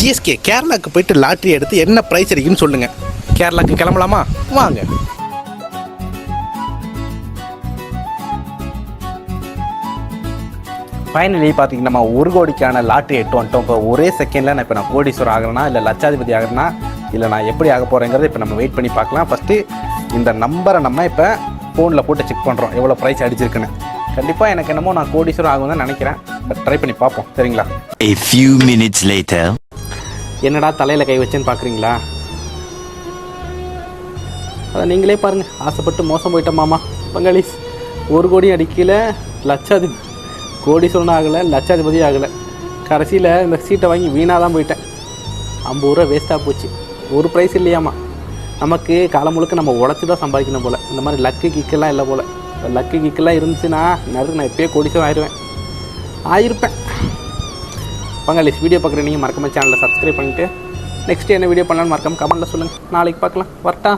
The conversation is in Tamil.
ஜிஎஸ்கே கேரளாவுக்கு போயிட்டு லாட்ரி எடுத்து என்ன ப்ரைஸ் அடிக்குன்னு சொல்லுங்கள். கேரளாவுக்கு கிளம்பலாமா? வாங்க. ஃபைனலி பார்த்தீங்கன்னா நம்ம 1 கோடிக்கான லாட்ரி எட்டு வந்துட்டோம். இப்போ ஒரே செகண்டில் நான் கோடீஸ்வரர் ஆகிறேன்னா இல்லை லட்சாதிபதி ஆகிறேன்னா இல்லை நான் எப்படி ஆக போகிறேங்கிறத இப்போ நம்ம வெயிட் பண்ணி பார்க்கலாம். ஃபஸ்ட்டு இந்த நம்பரை நம்ம இப்போ ஃபோனில் போட்டு செக் பண்ணுறோம் எவ்வளோ ப்ரைஸ் அடிச்சிருக்குன்னு. கண்டிப்பாக எனக்கு என்னமோ நான் கோடீஸ்வரர் ஆகும் தான் நினைக்கிறேன். பட் ட்ரை பண்ணி பார்ப்போம். சரிங்களா? A few minutes later. என்னடா தலையில் கை வச்சேன்னு பார்க்குறீங்களா? அதை நீங்களே பாருங்கள். ஆசைப்பட்டு மோசம் போயிட்டேன் மாமா பங்காளிஸ். 1 கோடி அடிக்கல, லட்சாதிபதி கோடீஸ்வரன் ஆகலை, லட்சாதிபதி ஆகலை. கடைசியில் இந்த சீட்டை வாங்கி வீணாக தான் போயிட்டேன். 50 ரூபா வேஸ்ட்டாக போச்சு. ஒரு ப்ரைஸ் இல்லையாம்மா. நமக்கு காலம் முழுக்க நம்ம உழைச்சி தான் சம்பாதிக்கணும் போல். இந்த மாதிரி லக்கு கிக்கெல்லாம் இல்லை போல். லக்கு கிக்கெல்லாம் இருந்துச்சுன்னா நான் எப்போயே கோடீஸ்வரன் ஆயிருப்பேன். பங்காளிஸ் வீடியோ பார்க்குற நீங்கள் மறக்காம சேனலை சப்ஸ்கிரைப் பண்ணிவிட்டு நெக்ஸ்ட்டு என்ன வீடியோ பண்ணலான்னு மறக்காம கமெண்ட்டில் சொல்லுங்கள். நாளைக்கு பார்க்கலாம். வரட்டா?